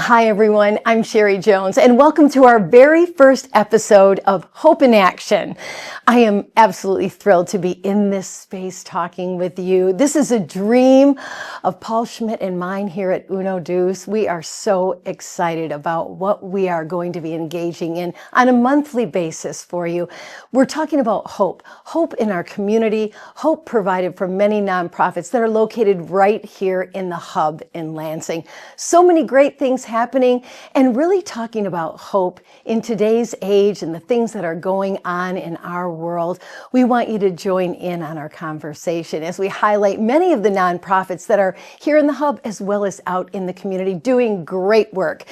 hi everyone, I'm Sheri Jones and welcome to our very first episode of Hope in Action. I am absolutely thrilled to be in this space talking with you. This is a dream of Paul Schmidt and mine here at UnoDeuce. We are so excited about what we are going to be engaging in on a monthly basis for you. We're talking about hope in our community, hope provided from many nonprofits that are located right here in the hub in Lansing. So many great things happening and really talking about hope in today's age and the things that are going on in our world. We want you to join in on our conversation as we highlight many of the nonprofits that are here in the hub as well as out in the community doing great work.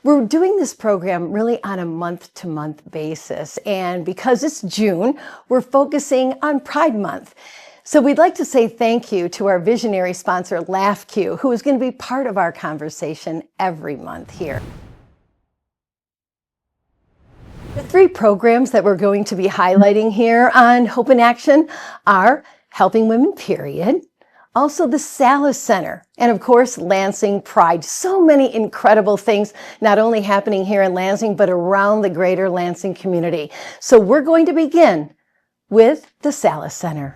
We're doing this program really on a month-to-month basis, and because it's June, we're focusing on Pride Month. So we'd like to say thank you to our visionary sponsor, LaughQ, who is going to be part of our conversation every month here. The three programs that we're going to be highlighting here on Hope in Action are Helping Women, period, also the Salus Center, and of course, Lansing Pride. So many incredible things, not only happening here in Lansing, but around the greater Lansing community. So we're going to begin with the Salus Center.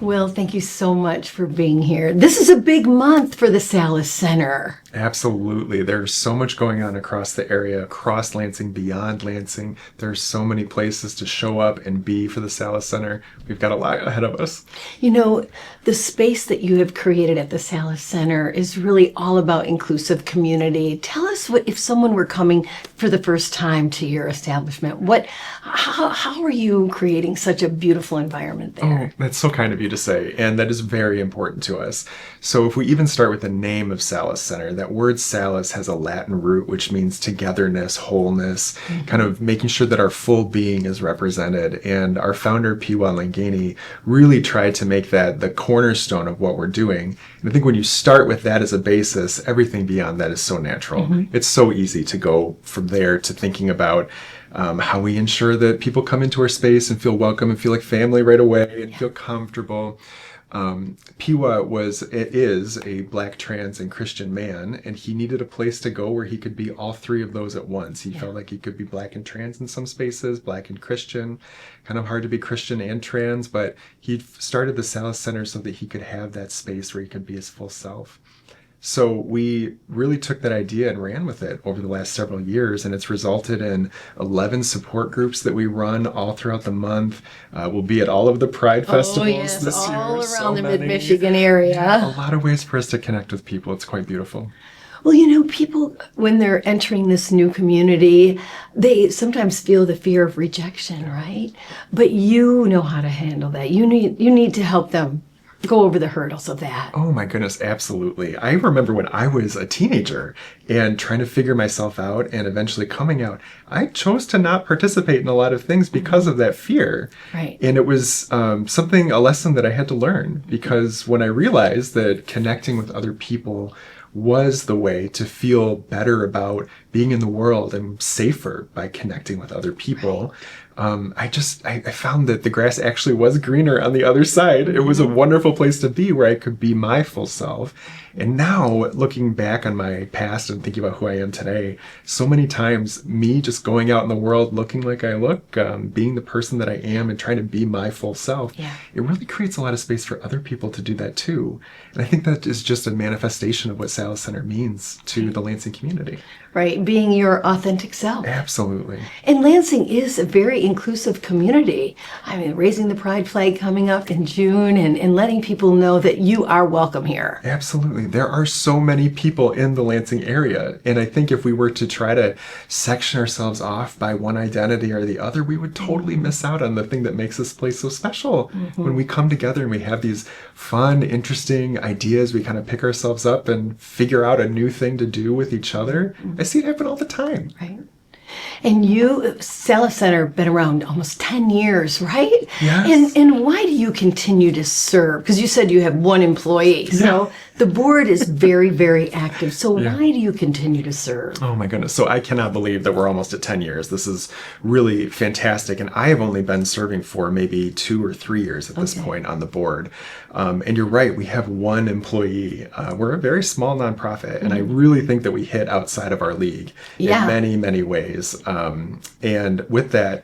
Well, thank you so much for being here. This is a big month for the Salus Center. Absolutely. There's so much going on across the area, across Lansing, beyond Lansing. There's so many places to show up and be for the Salus Center. We've got a lot ahead of us. You know, the space that you have created at the Salus Center is really all about inclusive community. Tell us what, if someone were coming for the first time to your establishment, how are you creating such a beautiful environment there? Oh, that's so kind of you to say, and that is very important to us. So if we even start with the name of Salus Center, that word Salus has a Latin root, which means togetherness, wholeness, kind of making sure that our full being is represented. And our founder, Piwa Langani, really tried to make that the cornerstone of what we're doing. And I think when you start with that as a basis, everything beyond that is so natural. It's so easy to go from there to thinking about how we ensure that people come into our space and feel welcome and feel like family right away and feel comfortable. Piwa is a Black, trans, and Christian man, and he needed a place to go where he could be all three of those at once. He felt like he could be Black and trans in some spaces, Black and Christian. Kind of hard to be Christian and trans, but he started the Salus Center so that he could have that space where he could be his full self. So we really took that idea and ran with it over the last several years, and it's resulted in 11 support groups that we run all throughout the month. We'll be at all of the Pride festivals this year. All around the Mid-Michigan area. Yeah, a lot of ways for us to connect with people. It's quite beautiful. Well, you know, people, when they're entering this new community, they sometimes feel the fear of rejection, right? But you know how to handle that. You need to help them go over the hurdles of that. Oh my goodness, absolutely. I remember when I was a teenager and trying to figure myself out and eventually coming out, I chose to not participate in a lot of things because of that fear. Right. And it was a lesson that I had to learn, because when I realized that connecting with other people was the way to feel better about being in the world and safer by connecting with other people. I found that the grass actually was greener on the other side. It was a wonderful place to be where I could be my full self. And now, looking back on my past and thinking about who I am today, so many times me just going out in the world looking like I look, being the person that I am and trying to be my full self, it really creates a lot of space for other people to do that too. And I think that is just a manifestation of what Salus Center means to the Lansing community. Right, being your authentic self. Absolutely. And Lansing is a very inclusive community. I mean, raising the pride flag coming up in June and letting people know that you are welcome here. Absolutely. There are so many people in the Lansing area. And I think if we were to try to section ourselves off by one identity or the other, we would totally miss out on the thing that makes this place so special. When we come together and we have these fun, interesting ideas, we kind of pick ourselves up and figure out a new thing to do with each other. I see it happen all the time. Right. And you, Salus Center, been around almost 10 years, right? Yes. And why do you continue to serve? Because you said you have one employee. So the board is very, very active. So why do you continue to serve? Oh my goodness. So I cannot believe that we're almost at 10 years. This is really fantastic. And I have only been serving for maybe 2 or 3 years at this point on the board. And you're right, we have one employee. We're a very small nonprofit, and I really think that we hit outside of our league in many, many ways. And with that,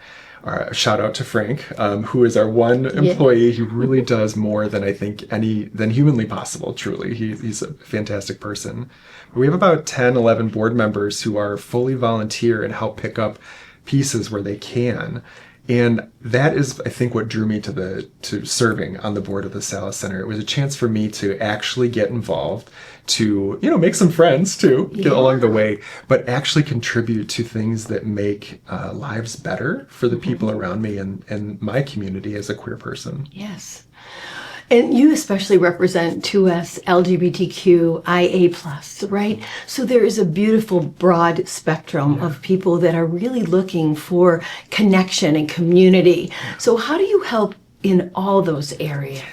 shout out to Frank, who is our one employee. He really does more than I think than humanly possible, truly. He's a fantastic person. We have about 10, 11 board members who are fully volunteer and help pick up pieces where they can. And that is, I think, what drew me to serving on the board of the Salus Center. It was a chance for me to actually get involved, to make some friends too, get along the way, but actually contribute to things that make lives better for the people around me and my community as a queer person. Yes. And you especially represent 2S LGBTQIA+, right? So there is a beautiful broad spectrum of people that are really looking for connection and community. So how do you help in all those areas?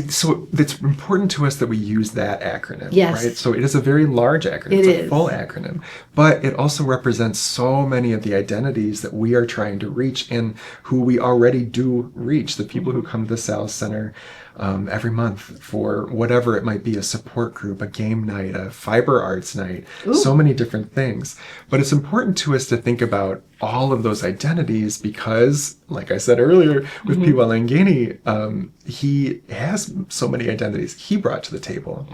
So it's important to us that we use that acronym, yes. right? So it is a very large acronym. It's a full acronym, but it also represents so many of the identities that we are trying to reach and who we already do reach, the people who come to the Salus Center every month for whatever it might be, a support group, a game night, a fiber arts night, so many different things. But it's important to us to think about all of those identities because, like I said earlier, with Piwa Langeni, he has so many identities he brought to the table.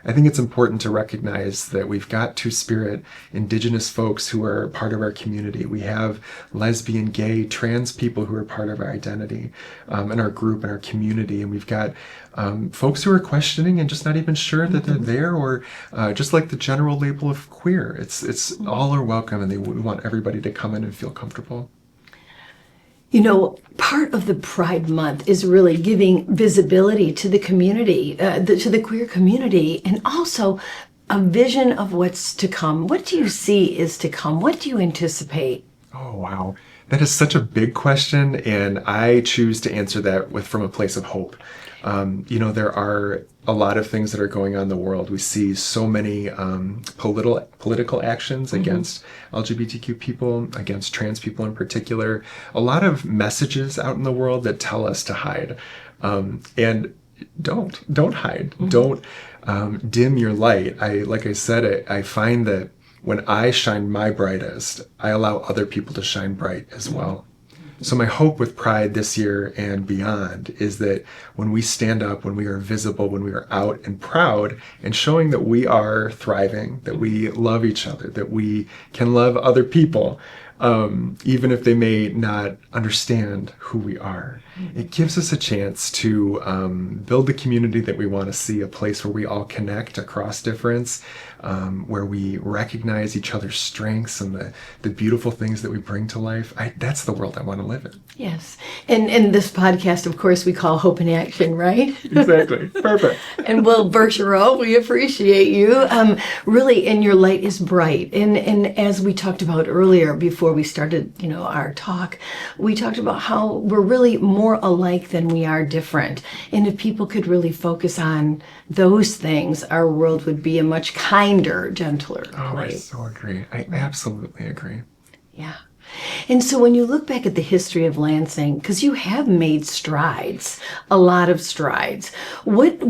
I think it's important to recognize that we've got Two-Spirit, Indigenous folks who are part of our community. We have lesbian, gay, trans people who are part of our identity in our group, in our community. And we've got folks who are questioning and just not even sure that they're there, or just like the general label of queer. It's all are welcome, and we want everybody to come in and feel comfortable. Part of the Pride Month is really giving visibility to the community, to the queer community, and also a vision of what's to come. What do you see is to come? What do you anticipate? Oh, wow. That is such a big question, and I choose to answer that from a place of hope. There are a lot of things that are going on in the world. We see so many political actions against LGBTQ people, against trans people in particular. A lot of messages out in the world that tell us to hide. And don't hide. Don't dim your light. Like I said, I find that when I shine my brightest, I allow other people to shine bright as well. So my hope with Pride this year and beyond is that when we stand up, when we are visible, when we are out and proud and showing that we are thriving, that we love each other, that we can love other people, even if they may not understand who we are. It gives us a chance to build the community that we want to see, a place where we all connect across difference, where we recognize each other's strengths and the beautiful things that we bring to life. That's the world I want to live in. Yes. And this podcast, of course, we call Hope in Action, right? Exactly. Perfect. And well, Bergeron, we appreciate you. Really, and your light is bright. And as we talked about earlier, before we started, our talk, we talked about how we're really more alike than we are different. And if people could really focus on those things, our world would be a much kinder, gentler place. I so agree. I absolutely agree. Yeah. And so when you look back at the history of Lansing, because you have made strides, a lot of strides, what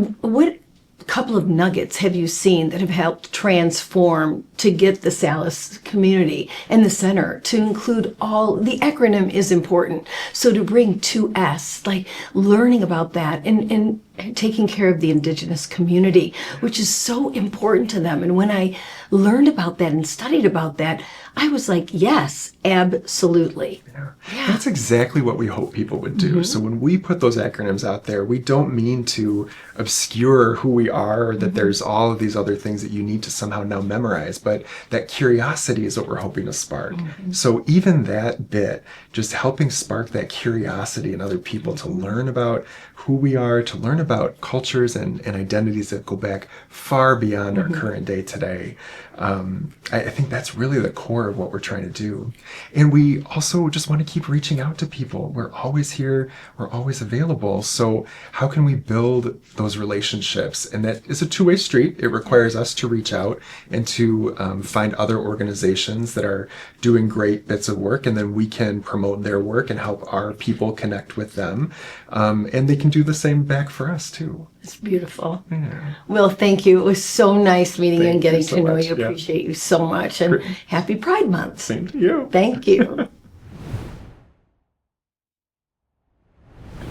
couple of nuggets have you seen that have helped transform to get the Salus community and the center to include all, the acronym is important. So to bring 2S, like learning about that and taking care of the Indigenous community, which is so important to them. And when I learned about that and studied about that, I was like, yes, absolutely. Yeah. That's exactly what we hope people would do. So when we put those acronyms out there, we don't mean to obscure who we are, or that there's all of these other things that you need to somehow now memorize. But but that curiosity is what we're hoping to spark. So even that bit, just helping spark that curiosity in other people to learn about who we are, to learn about cultures and identities that go back far beyond our current day today. I think that's really the core of what we're trying to do. And we also just want to keep reaching out to people. We're always here. We're always available. So how can we build those relationships? And that is a two-way street. It requires us to reach out and to find other organizations that are doing great bits of work, and then we can promote their work and help our people connect with them. And they can do the same back for us too. It's beautiful. Yeah. Well, thank you. It was so nice meeting you and getting so to know much. you. Yeah. Appreciate you so much. And happy Pride Month. Same to you. Thank you.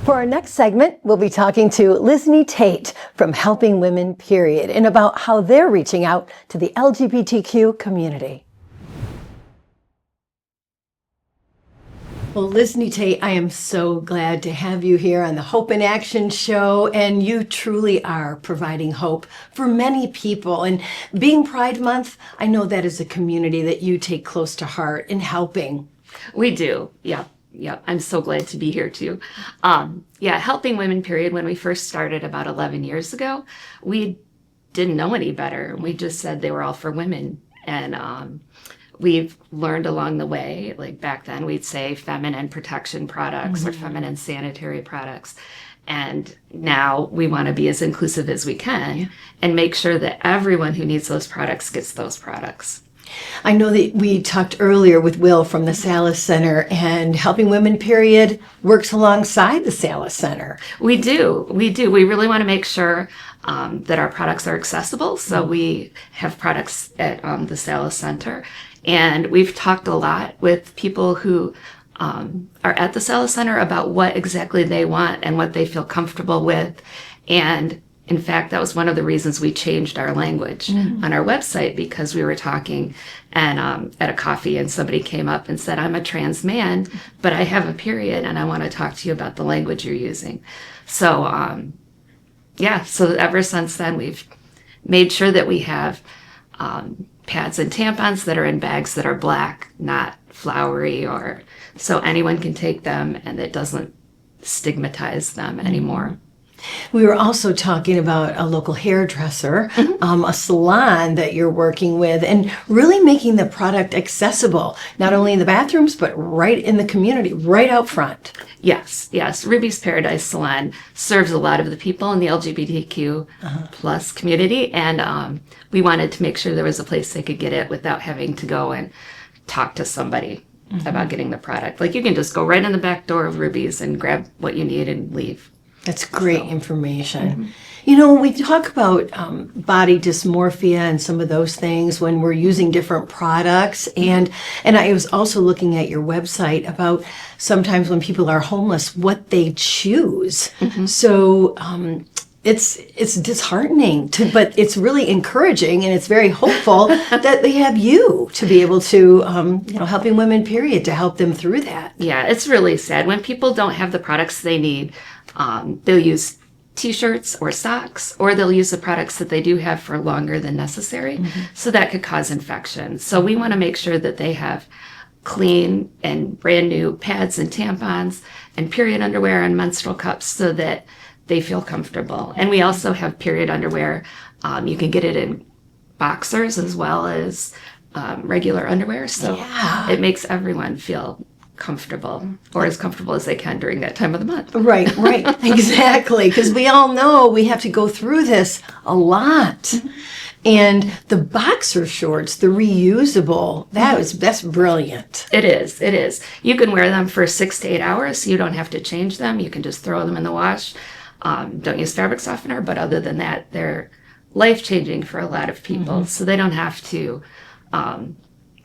For our next segment, we'll be talking to Lizney Tate from Helping Women, Period, and about how they're reaching out to the LGBTQ community. Well, Lizney Tate, I am so glad to have you here on the Hope in Action show, and you truly are providing hope for many people. And being Pride Month, I know that is a community that you take close to heart in helping. We do, yeah. I'm so glad to be here too. Helping Women, Period, when we first started about 11 years ago, we didn't know any better. We just said they were all for women. And we've learned along the way, like back then we'd say feminine protection products or feminine sanitary products. And now we want to be as inclusive as we can and make sure that everyone who needs those products gets those products. I know that we talked earlier with Will from the Salus Center, and Helping Women, Period, works alongside the Salus Center. We do. We really want to make sure that our products are accessible. So we have products at the Salus Center, and we've talked a lot with people who are at the Salus Center about what exactly they want and what they feel comfortable with. And in fact, that was one of the reasons we changed our language on our website, because we were talking and at a coffee and somebody came up and said, I'm a trans man, but I have a period and I want to talk to you about the language you're using. So, so ever since then, we've made sure that we have pads and tampons that are in bags that are black, not flowery, or so anyone can take them and it doesn't stigmatize them anymore. We were also talking about a local hairdresser, a salon that you're working with, and really making the product accessible, not only in the bathrooms, but right in the community, right out front. Yes. Ruby's Paradise Salon serves a lot of the people in the LGBTQ plus community, and we wanted to make sure there was a place they could get it without having to go and talk to somebody about getting the product. Like, you can just go right in the back door of Ruby's and grab what you need and leave. That's great information. You know, we talk about body dysmorphia and some of those things when we're using different products. And I was also looking at your website about sometimes when people are homeless, what they choose. So it's disheartening, but it's really encouraging, and it's very hopeful that they have you to be able to, Helping Women, Period, to help them through that. Yeah, it's really sad. When people don't have the products they need, they'll use t-shirts or socks, or they'll use the products that they do have for longer than necessary. So that could cause infection. So we want to make sure that they have clean and brand new pads and tampons and period underwear and menstrual cups so that they feel comfortable. And we also have period underwear. You can get it in boxers as well as regular underwear. So it makes everyone feel comfortable, or as comfortable as they can during that time of the month. Right, exactly. Because we all know we have to go through this a lot. And the boxer shorts, the reusable, that's brilliant. It is. You can wear them for 6 to 8 hours. So you don't have to change them. You can just throw them in the wash. Don't use fabric softener, but other than that, they're life-changing for a lot of people. So they don't have to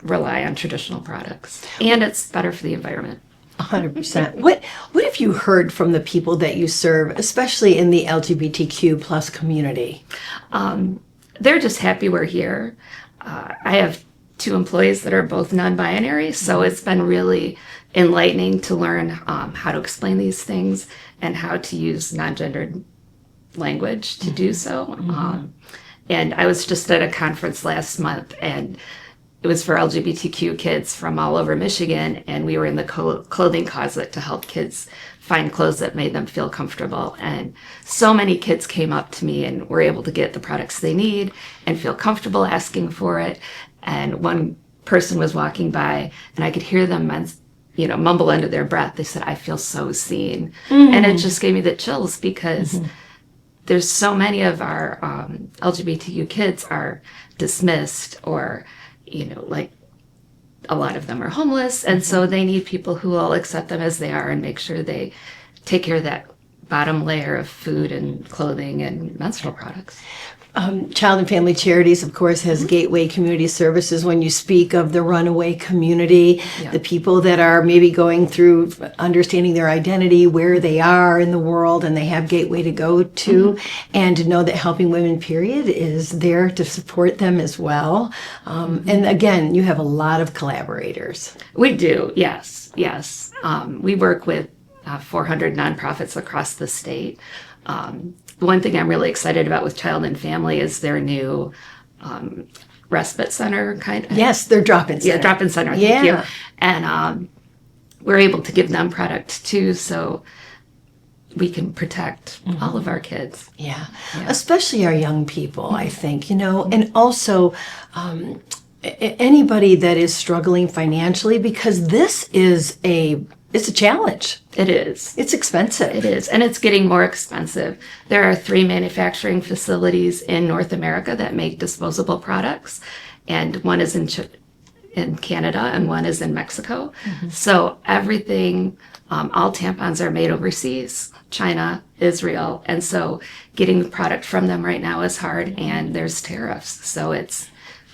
rely on traditional products, and it's better for the environment. 100%. What have you heard from the people that you serve, especially in the LGBTQ plus community? They're just happy we're here. I have 2 employees that are both non-binary, so it's been really enlightening to learn how to explain these things and how to use non-gendered language to do so. And I was just at a conference last month, and it was for LGBTQ kids from all over Michigan, and we were in the clothing closet to help kids find clothes that made them feel comfortable. And so many kids came up to me and were able to get the products they need and feel comfortable asking for it. And one person was walking by, and I could hear them, mumble under their breath. They said, "I feel so seen." And it just gave me the chills, because there's so many of our LGBTQ kids are dismissed, or, like, a lot of them are homeless, and so they need people who will accept them as they are and make sure they take care of that bottom layer of food and clothing and menstrual products. Child and Family Charities, of course, has Gateway Community Services. When you speak of the runaway community, the people that are maybe going through understanding their identity, where they are in the world, and they have Gateway to go to, and to know that Helping Women, period, is there to support them as well. And again, you have a lot of collaborators. We do, yes. We work with 400 nonprofits across the state. The one thing I'm really excited about with Child and Family is their new respite center kind of. Yes, their drop-in center. Yeah, drop-in center. Thank you. And we're able to give them product too, so we can protect all of our kids. Yeah, especially our young people, I think, and also anybody that is struggling financially, because this is it's a challenge. It is. It's expensive. It is, and it's getting more expensive. There are 3 manufacturing facilities in North America that make disposable products, and one is in Canada and one is in Mexico. So everything, all tampons are made overseas, China, Israel, and so getting the product from them right now is hard, and there's tariffs, so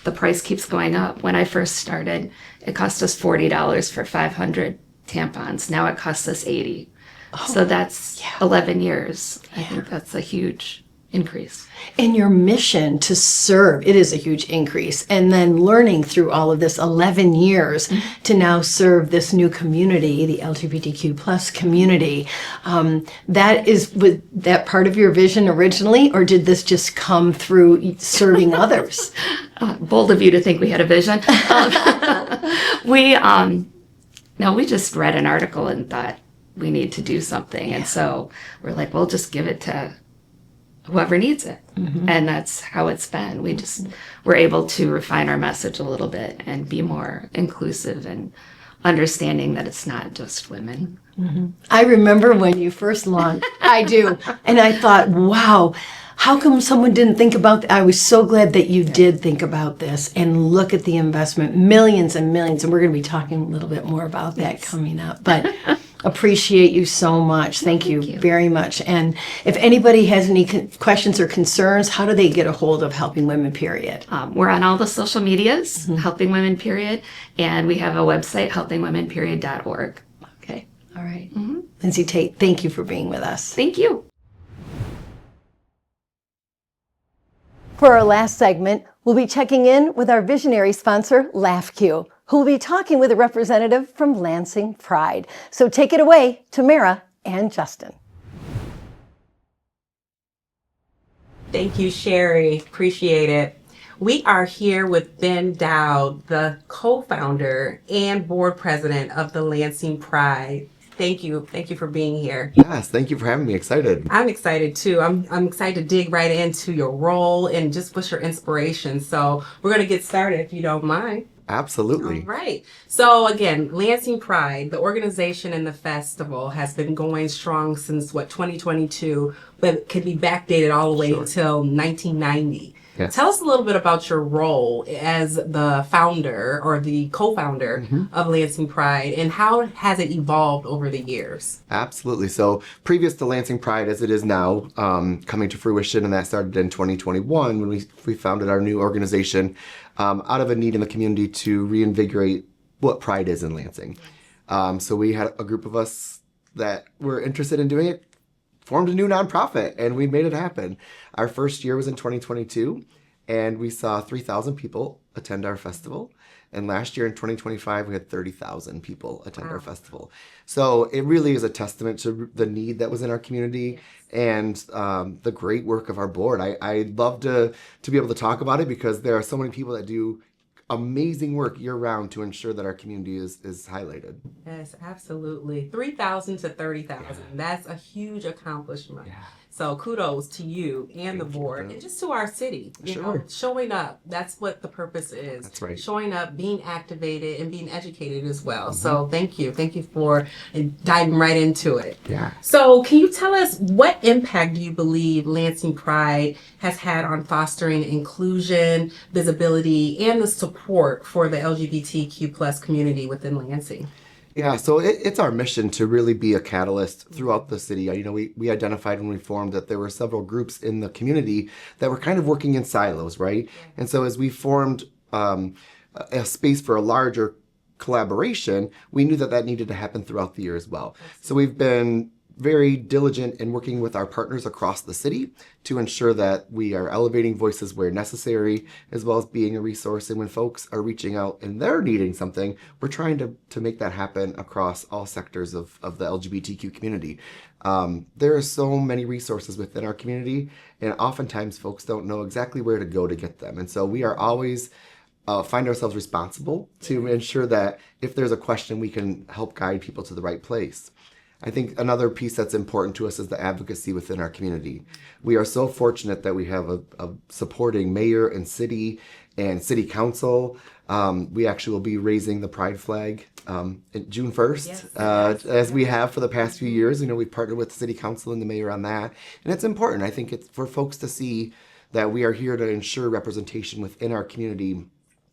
the price keeps going up. When I first started, it cost us $40 for 500 tampons. Now it costs us $80. So that's 11 years. I think that's a huge increase. And your mission to serve, it is a huge increase. And then learning through all of this 11 years to now serve this new community, the LGBTQ plus community. Was that part of your vision originally, or did this just come through serving others? Bold of you to think we had a vision. We just read an article and thought we need to do something. And so we're like, we'll just give it to whoever needs it. And that's how it's been. We're able to refine our message a little bit and be more inclusive and understanding that it's not just women. I remember when you first launched. I do. And I thought, wow, how come someone didn't think about that? I was so glad that you did think about this, and look at the investment, millions and millions. And we're going to be talking a little bit more about that coming up. But appreciate you so much. Thank you very much. And if anybody has any questions or concerns, how do they get a hold of Helping Women, period? We're on all the social medias, Helping Women, period. And we have a website, helpingwomenperiod.org. Okay. All right. Lindsay Tate, thank you for being with us. Thank you. For our last segment, we'll be checking in with our visionary sponsor, LaughQ, who will be talking with a representative from Lansing Pride. So take it away, Tamara and Justin. Thank you, Sheri. Appreciate it. We are here with Ben Dowd, the co-founder and board president of the Lansing Pride. Thank you. Thank you for being here. Yes, thank you for having me. Excited. I'm excited too. I'm excited to dig right into your role and just what's your inspiration. So we're going to get started if you don't mind. Absolutely. All right. So again, Lansing Pride, the organization and the festival has been going strong since 2022, but could be backdated all the way until 1990. Yes. Tell us a little bit about your role as the founder or the co-founder of Lansing Pride, and how has it evolved over the years? Absolutely. So previous to Lansing Pride as it is now, coming to fruition, and that started in 2021 when we founded our new organization out of a need in the community to reinvigorate what Pride is in Lansing. So we had a group of us that were interested in doing it, formed a new nonprofit, and we made it happen. Our first year was in 2022, and we saw 3,000 people attend our festival. And last year in 2025, we had 30,000 people attend our festival. So it really is a testament to the need that was in our community and the great work of our board. I'd love to be able to talk about it because there are so many people that do amazing work year round to ensure that our community is highlighted. Yes, absolutely. 3,000 to 30,000. Yeah. That's a huge accomplishment. Yeah. So kudos to you and the board and just to our city. You know, showing up. That's what the purpose is. That's right. Showing up, being activated, and being educated as well. So thank you. Thank you for diving right into it. Yeah. So can you tell us what impact do you believe Lansing Pride has had on fostering inclusion, visibility, and the support for the LGBTQ plus community within Lansing? Yeah, so it's our mission to really be a catalyst throughout the city. You know, we identified when we formed that there were several groups in the community that were kind of working in silos, right? And so as we formed a space for a larger collaboration, we knew that needed to happen throughout the year as well. So we've been very diligent in working with our partners across the city to ensure that we are elevating voices where necessary, as well as being a resource. And when folks are reaching out and they're needing something, we're trying to make that happen across all sectors of the LGBTQ community. There are so many resources within our community, and oftentimes folks don't know exactly where to go to get them. And so we are always find ourselves responsible to ensure that if there's a question, we can help guide people to the right place. I think another piece that's important to us is the advocacy within our community. We are so fortunate that we have a supporting mayor and city council. We actually will be raising the pride flag June 1st, as we have for the past few years. You know, we've partnered with the city council and the mayor on that. And it's important. I think it's for folks to see that we are here to ensure representation within our community.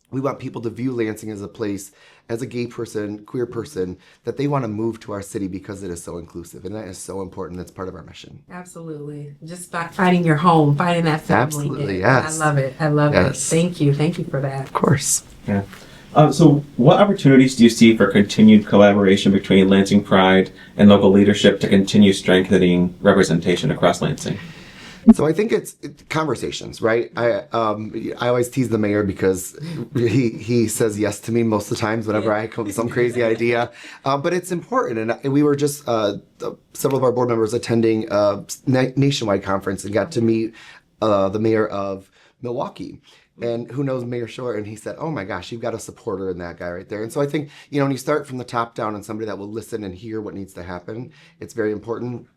We want people to view Lansing as a place, as a gay person, queer person, that they want to move to our city because it is so inclusive. And that is so important. That's part of our mission. Absolutely. Just by finding your home, finding that family. Absolutely, yes. I love it. I love it. Thank you. Thank you for that. Of course. Yeah. So what opportunities do you see for continued collaboration between Lansing Pride and local leadership to continue strengthening representation across Lansing? So I think it's conversations, right? I always tease the mayor because he says yes to me most of the times whenever I come up with some crazy idea. But it's important. And we were just, several of our board members attending a nationwide conference and got to meet the mayor of Milwaukee. And who knows Mayor Shore? And he said, oh my gosh, you've got a supporter in that guy right there. And so I think, you know, when you start from the top down and somebody that will listen and hear what needs to happen, it's very important.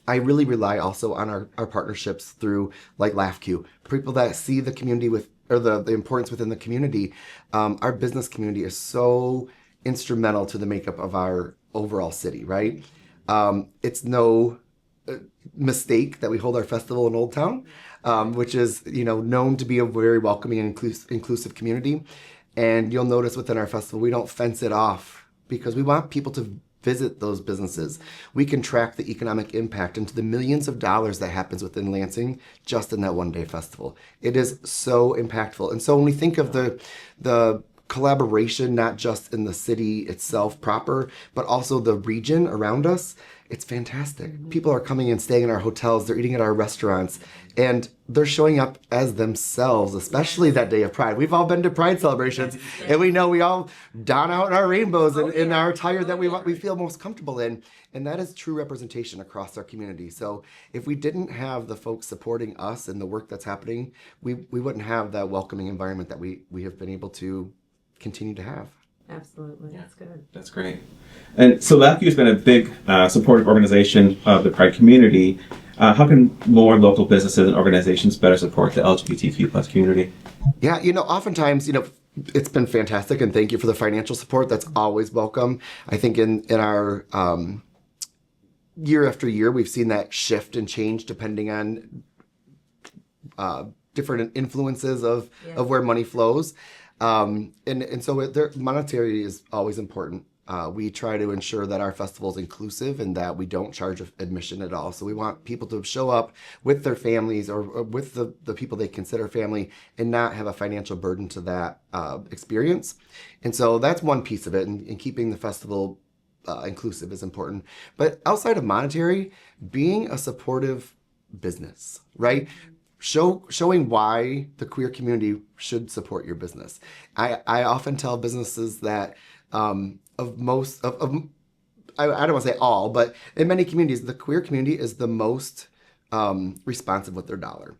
I really rely also on our partnerships through like LaughQ, people that see the community or the importance within the community. Our business community is so instrumental to the makeup of our overall city, right? It's no mistake that we hold our festival in Old Town, which is, you know, known to be a very welcoming and inclusive community. And you'll notice within our festival, we don't fence it off because we want people to visit those businesses. We can track the economic impact into the millions of dollars that happens within Lansing just in that one-day festival. It is so impactful. And so when we think of the collaboration, not just in the city itself proper, but also the region around us, it's fantastic. People are coming and staying in our hotels, they're eating at our restaurants, and they're showing up as themselves, especially that day of Pride. We've all been to Pride celebrations, and we know we all don out our rainbows in our attire that we feel most comfortable in, and that is true representation across our community. So if we didn't have the folks supporting us and the work that's happening, we wouldn't have that welcoming environment that we have been able to continue to have. Absolutely. That's good. That's great. And so LaughQ has been a big supportive organization of the Pride community. How can more local businesses and organizations better support the LGBTQ plus community? Yeah, you know, oftentimes, you know, it's been fantastic, and thank you for the financial support. That's always welcome. I think in our year after year, we've seen that shift and change depending on different influences of where money flows. And so monetary is always important. We try to ensure that our festival is inclusive and that we don't charge admission at all. So we want people to show up with their families or with the people they consider family and not have a financial burden to that experience. And so that's one piece of it, and keeping the festival inclusive is important. But outside of monetary, being a supportive business, right? showing why the queer community should support your business. I often tell businesses that I don't want to say all, but in many communities, the queer community is the most responsive with their dollar.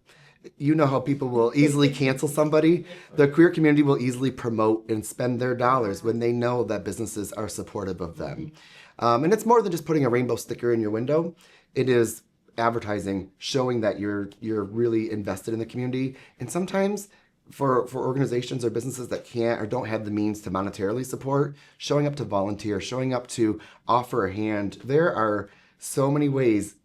You know how people will easily cancel somebody? The queer community will easily promote and spend their dollars when they know that businesses are supportive of them. And it's more than just putting a rainbow sticker in your window. It is advertising, showing that you're really invested in the community. And sometimes for organizations or businesses that can't or don't have the means to monetarily support, showing up to volunteer, showing up to offer a hand. There are so many ways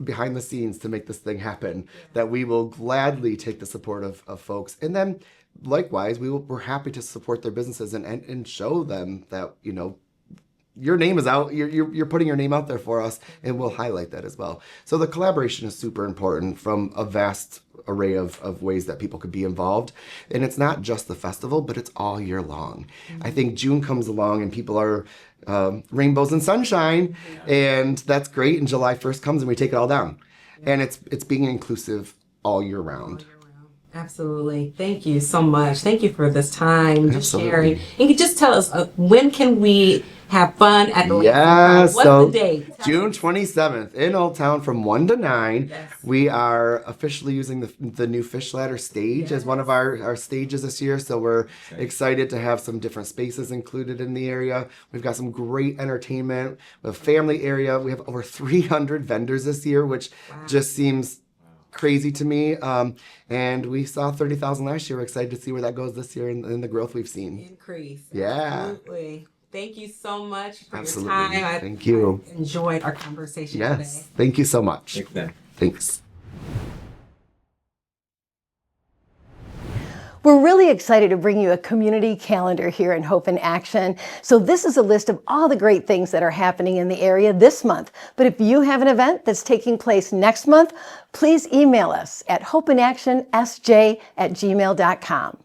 behind the scenes to make this thing happen that we will gladly take the support of folks. And then likewise, we're happy to support their businesses and show them that, you know, your name is out, you're putting your name out there for us, and we'll highlight that as well. So the collaboration is super important from a vast array of ways that people could be involved. And it's not just the festival, but it's all year long. I think June comes along and people are rainbows and sunshine, and that's great. And July 1st comes and we take it all down. And it's being inclusive all year round. Absolutely. Thank you so much. Thank you for this time, just Absolutely. sharing. And you just tell us, when can we have fun at the Lansing Yeah, Pride? What's so the date? June 27th in Old Town from 1 to 9. Yes. We are officially using the new Fish Ladder stage as one of our stages this year. So we're excited to have some different spaces included in the area. We've got some great entertainment, a family area. We have over 300 vendors this year, which just seems crazy to me. And we saw 30,000 last year. We're excited to see where that goes this year and the growth we've seen. Increase. Yeah. Absolutely. Thank you so much for Absolutely. your time. Thank you. I enjoyed our conversation Yes. today. Thank you so much. Thanks, Dan. Thanks. We're really excited to bring you a community calendar here in Hope in Action. So this is a list of all the great things that are happening in the area this month. But if you have an event that's taking place next month, please email us at hopeinactionsj@gmail.com.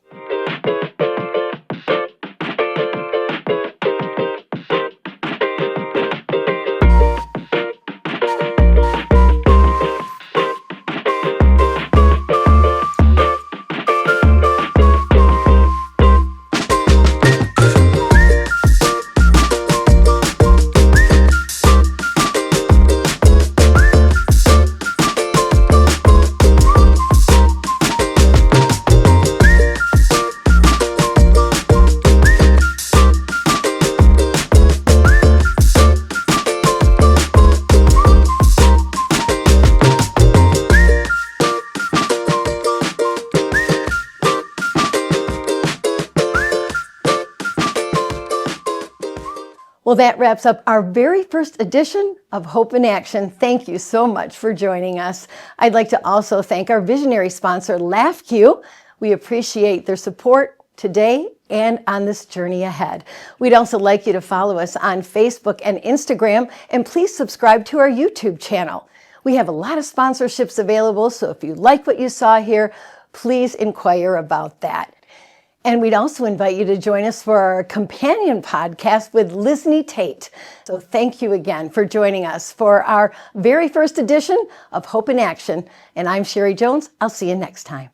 Well, that wraps up our very first edition of Hope in Action. Thank you so much for joining us. I'd like to also thank our visionary sponsor, LaughQ. We appreciate their support today and on this journey ahead. We'd also like you to follow us on Facebook and Instagram, and please subscribe to our YouTube channel. We have a lot of sponsorships available, so if you like what you saw here, please inquire about that. And we'd also invite you to join us for our companion podcast with Lizney Tate. So thank you again for joining us for our very first edition of Hope in Action. And I'm Sheri Jones. I'll see you next time.